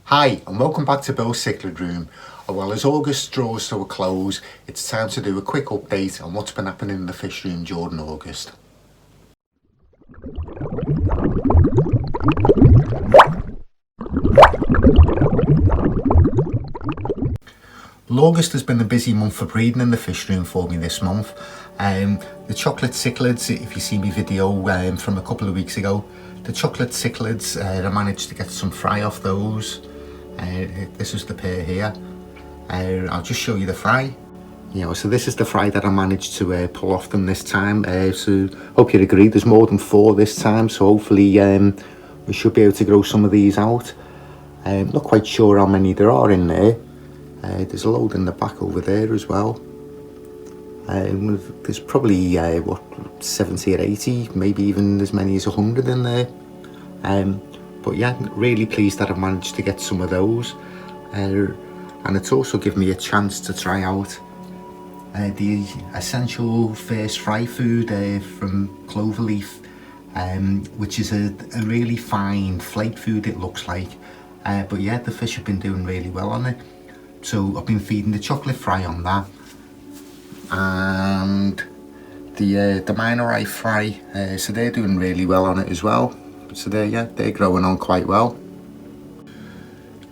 Hi and welcome back to Bill's Cichlid Room. Well, as August draws to a close, it's time to do a quick update on what's been happening in the fish room during August. August has been a busy month for breeding in the fish room for me this month. The Chocolate Cichlds, if you see my video from a couple of weeks ago, the Chocolate Cichlds, I managed to get some fry off those. This is the pair here. I'll just show you the fry. So this is the fry that I managed to pull off them this time. So hope you agree, there's more than 4 this time, so hopefully we should be able to grow some of these out. Not quite sure how many there are in there. There's a load in the back over there as well. There's probably 70 or 80, maybe even as many as 100 in there. But yeah, really pleased that I've managed to get some of those. And it's also given me a chance to try out the essential first fry food from Cloverleaf, which is a really fine flake food, it looks like. But yeah, the fish have been doing really well on it. So I've been feeding the chocolate fry on that, and the minor eye fry, so they're doing really well on it as well. So they're growing on quite well.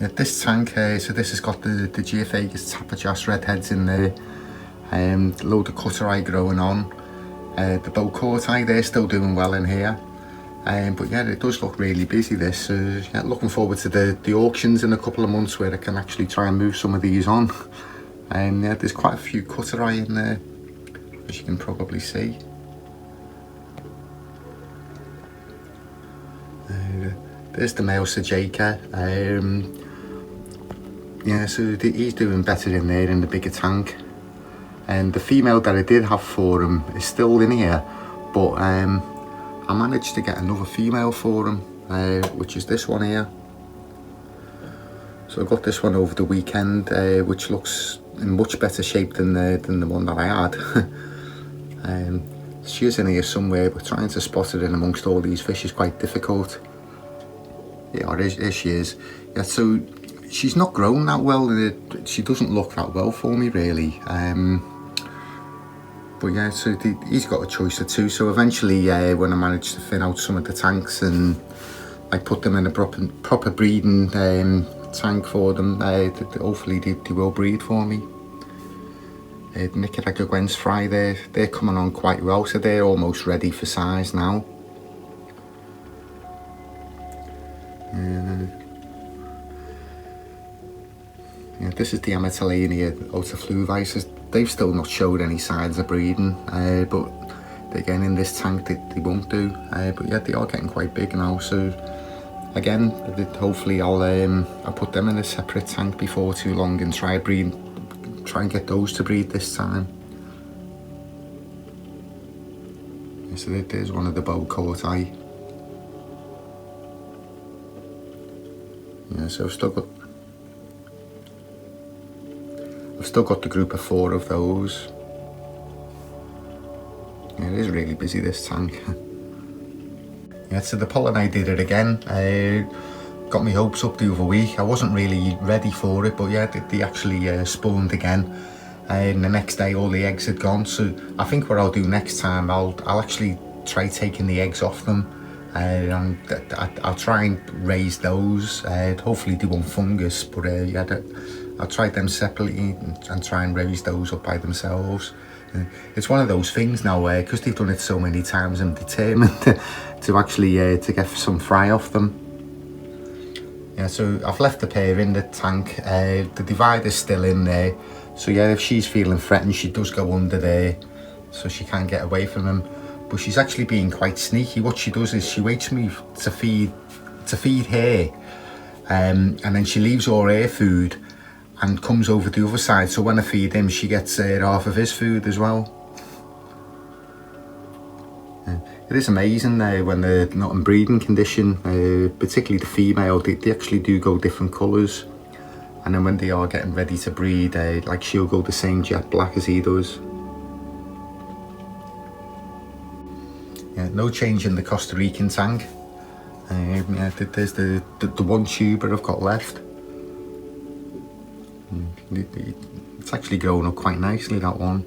This tank, so this has got the Geophagus tapajas redheads in there, a load of cutter eye growing on. The bow court eye, they're still doing well in here. But yeah, it does look really busy this. Yeah, looking forward to the auctions in a couple of months where I can actually try and move some of these on. Yeah, there's quite a few cutter eye in there, as you can probably see. There's the male Sajaka. Yeah, so he's doing better in there in the bigger tank. And the female that I did have for him is still in here, but I managed to get another female for him, which is this one here. So I got this one over the weekend, which looks in much better shape than the one that I had. She is in here somewhere, but trying to spot her in amongst all these fish is quite difficult. Yeah, there she is. Yeah, so she's not grown that well. She doesn't look that well for me, really. But yeah, so he's got a choice of 2. So eventually, when I managed to thin out some of the tanks and I put them in a proper breeding tank for them, hopefully they will breed for me. Nicaragua Gwen's fry, they're coming on quite well, so they're almost ready for size now. Yeah, this is the Amatelania Otafluvices. They've still not showed any signs of breeding, but again in this tank they won't do. But yeah, they are getting quite big now. So again, hopefully I'll put them in a separate tank before too long and try and get those to breed this time. Yeah, so there's one of the bow court eye. Yeah, so I've still got the group of 4 of those. Yeah, it is really busy, this tank. Yeah, so the pollinate did it again. Got my hopes up the other week. I wasn't really ready for it, but yeah, they actually spawned again. And the next day all the eggs had gone. So I think what I'll do next time, I'll actually try taking the eggs off them. And I'll try and raise those. Hopefully they won't fungus, but yeah, I'll try them separately and try and raise those up by themselves. It's one of those things now where, because they've done it so many times, I'm determined to actually to get some fry off them. Yeah, so I've left the pair in the tank. The divider's still in there, so yeah, if she's feeling threatened, she does go under there, so she can't get away from him. But she's actually being quite sneaky. What she does is she waits me to feed her, and then she leaves all her food and comes over the other side. So when I feed him, she gets half of his food as well. It is amazing when they're not in breeding condition, particularly the female, they actually do go different colours. And then when they are getting ready to breed, like she'll go the same jet black as he does. Yeah, no change in the Costa Rican tank. Yeah, there's the one tuber I've got left. It's actually growing up quite nicely, that one.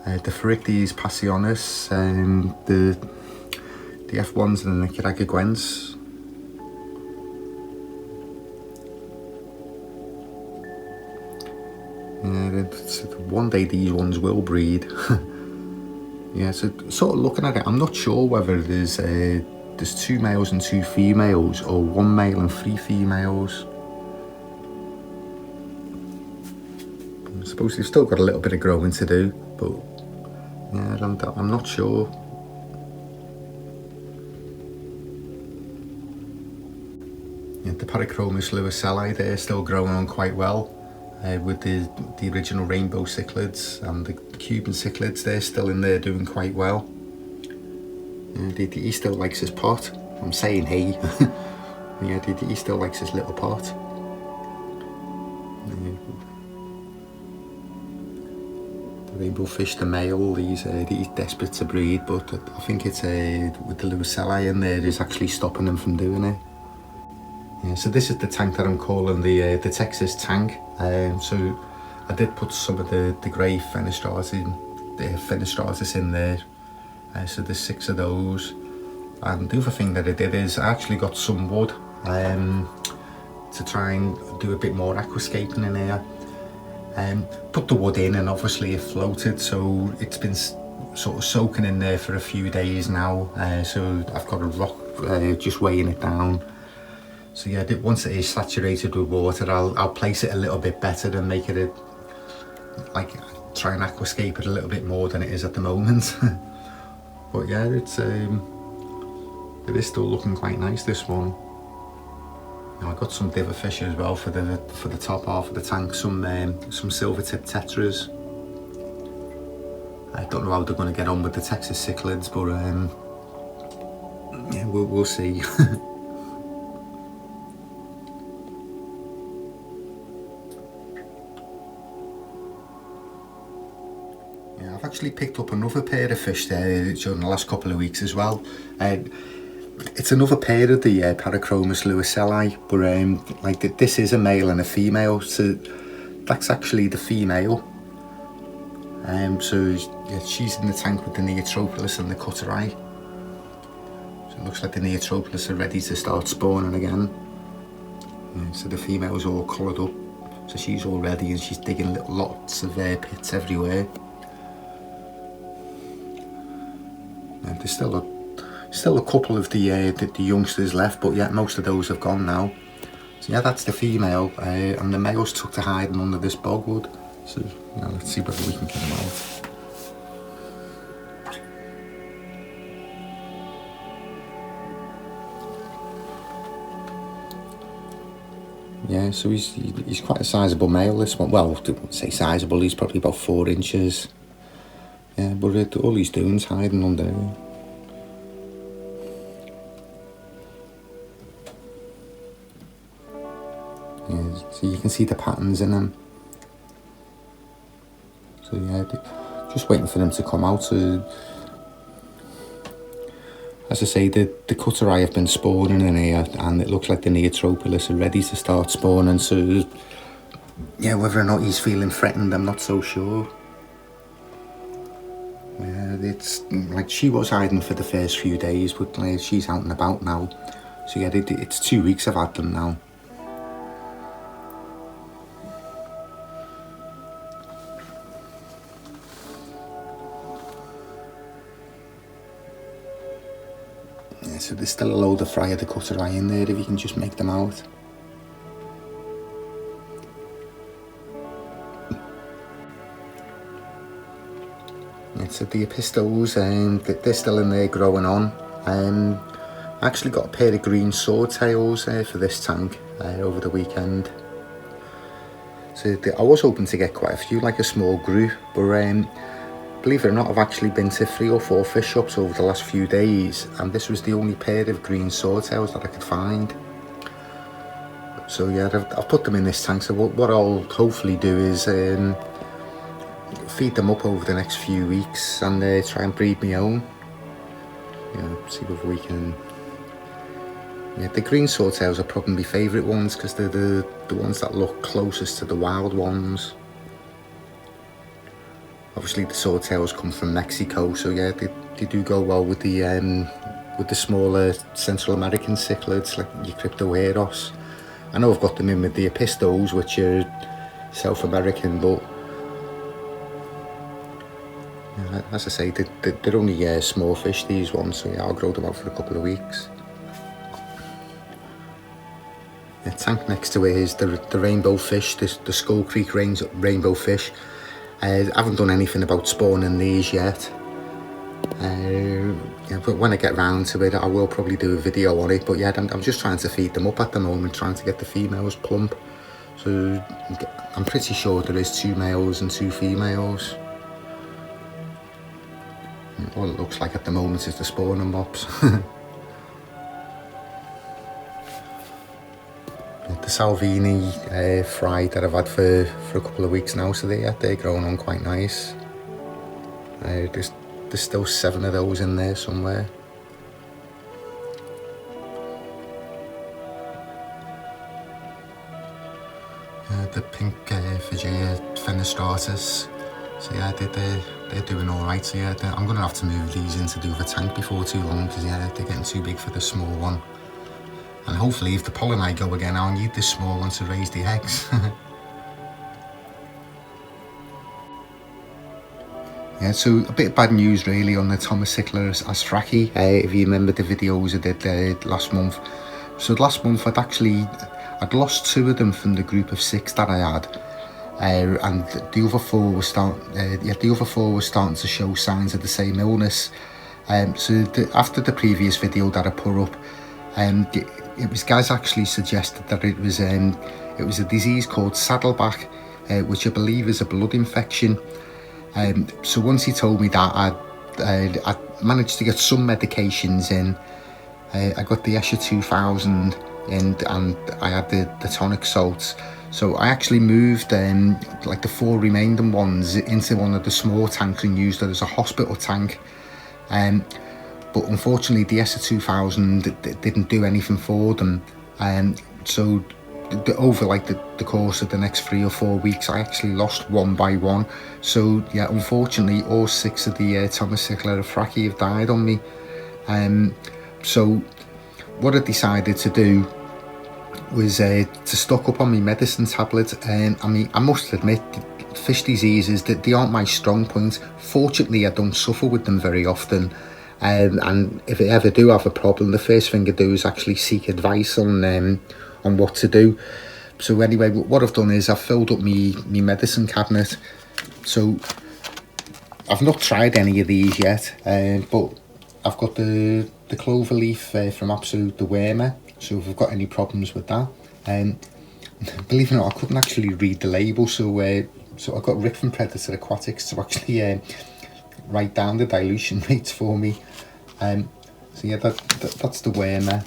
The Phryctes passionis, the F1s and the Nicaraguenses. One day these ones will breed. Yeah, so sort of looking at it, I'm not sure whether there's 2 males and 2 females, or 1 male and 3 females. I suppose they've still got a little bit of growing to do, but yeah, I'm not sure. Yeah, the Parachomus lewisellii, they're still growing on quite well. With the original rainbow cichlids and the Cuban cichlids, they're still in there doing quite well. He still likes his pot. I'm saying he. Yeah, he still likes his little pot. The rainbow fish, the male, he's desperate to breed, but I think it's with the lewisellii in there is actually stopping him from doing it. Yeah, so this is the tank that I'm calling the Texas tank. So I did put some of the grey fenestratus in there. So there's 6 of those. And the other thing that I did is I actually got some wood to try and do a bit more aquascaping in here. Put the wood in, and obviously it floated, so it's been sort of soaking in there for a few days now. So I've got a rock just weighing it down. So yeah, once it is saturated with water, I'll place it a little bit better and make it try and aquascape it a little bit more than it is at the moment. But yeah, it is still looking quite nice, this one. Now, I got some diver fish as well for the top half of the tank, some silver tip tetras. I don't know how they're going to get on with the Texas cichlids, but yeah, we'll see. I've actually picked up another pair of fish there during the last couple of weeks as well. It's another pair of the Parachomus lewisellii, but this is a male and a female, so that's actually the female. So yeah, she's in the tank with the Neotropilus and the Cuteri. So it looks like the Neotropilus are ready to start spawning again. Yeah, so the female's all coloured up, so she's all ready and she's digging little lots of pits everywhere. There's still a couple of the youngsters left, but yeah, most of those have gone now. So yeah, that's the female, and the male's took to hiding under this bogwood. So yeah, let's see whether we can get him out. Yeah, so he's quite a sizable male, this one. Well, I wouldn't say sizable, he's probably about 4 inches. Yeah, but all he's doing is hiding under. Yeah, so you can see the patterns in them. So yeah, just waiting for them to come out. So, as I say, the Cuteri have been spawning in here, and it looks like the Neotropilus are ready to start spawning. So yeah, whether or not he's feeling threatened, I'm not so sure. Yeah, it's like she was hiding for the first few days, but she's out and about now. So yeah, it's 2 weeks I've had them now. Yeah, so there's still a load of fry of the Cuteri in there if you can just make them out. So the epistles, they're still in there growing on. I actually got a pair of green swordtails for this tank over the weekend. So I was hoping to get quite a few, like a small group, but believe it or not, I've actually been to 3 or 4 fish shops over the last few days, and this was the only pair of green swordtails that I could find. So yeah, I've put them in this tank. So what I'll hopefully do is feed them up over the next few weeks and try and breed my own. Yeah, see whether we can Yeah, the green swordtails are probably my favourite ones because they're the ones that look closest to the wild ones. Obviously the swordtails come from Mexico, so yeah, they do go well with the smaller Central American cichlids like your Cryptoeros. I know I've got them in with the Epistos, which are South American, but yeah, as I say, they're only small fish, these ones, so yeah, I'll grow them out for a couple of weeks. The tank next to it is the rainbow fish, the Skull Creek rainbow fish. I haven't done anything about spawning these yet. Yeah, but when I get round to it, I will probably do a video on it. But yeah, I'm just trying to feed them up at the moment, trying to get the females plump. So I'm pretty sure there is 2 males and 2 females. All it looks like at the moment is the spawning mops. The Salvini fry that I've had for a couple of weeks now, so they're growing on quite nice. There's still 7 of those in there somewhere. The pink Figia fenestratus, so yeah, they're doing alright. So yeah, I'm going to have to move these into the other tank before too long, because yeah, they're getting too big for the small one. And hopefully if the polleni go again, I'll need this small one to raise the eggs. Yeah, so a bit of bad news really on the Tomocichlia Asfraci, if you remember the videos I did last month. So last month I'd lost 2 of them from the group of 6 that I had, and the other 4 were starting to show signs of the same illness. So after the previous video that I put up, it was guys actually suggested that it was a disease called saddleback, which I believe is a blood infection. So once he told me that, I managed to get some medications in. I got the Escher 2000 and I had the tonic salts. So I actually moved like the 4 remaining ones into one of the small tanks and used it as a hospital tank. But unfortunately the Escher 2000 didn't do anything for them. So over like the course of the next 3 or 4 weeks, I actually lost 1 by 1. So yeah, unfortunately all 6 of the Tomocichlia Asfraci have died on me. So what I decided to do was to stock up on my medicine tablets. And I mean, I must admit, fish diseases, that they aren't my strong point. Fortunately, I don't suffer with them very often. And if I ever do have a problem, the first thing I do is actually seek advice on what to do. So anyway, what I've done is I've filled up my medicine cabinet. So I've not tried any of these yet, but I've got the clover leaf from Absolute Dewormer. So if I've got any problems with that, believe it or not, I couldn't actually read the label. So I got Rick from Predator Aquatics to actually write down the dilution rates for me. So yeah, that's the wormer.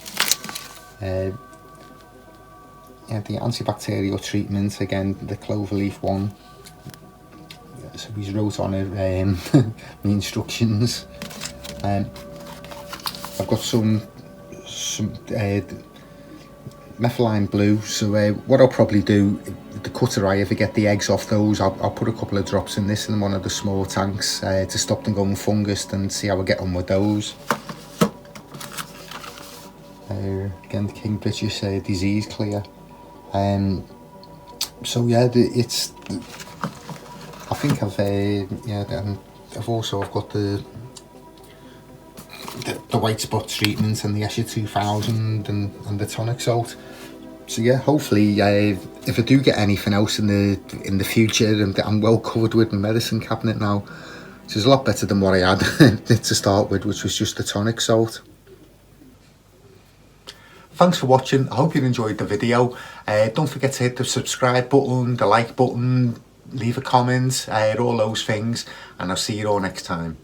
Yeah, the antibacterial treatment, again, the cloverleaf one. So he's wrote on it the instructions. I've got some methylene blue. So what I'll probably do, the cutter eye, if I get the eggs off those, I'll put a couple of drops in this in one of the small tanks to stop them going fungus and see how I get on with those. Again, the Kingfisher disease clear. So yeah, I think I've also got the white spot treatment and the Escher 2000 and the tonic salt. So yeah, hopefully if I do get anything else in the future, I'm well covered with my medicine cabinet now, which is a lot better than what I had to start with, which was just the tonic salt. Thanks for watching. I hope you enjoyed the video. Don't forget to hit the subscribe button, the like button, leave a comment, all those things, and I'll see you all next time.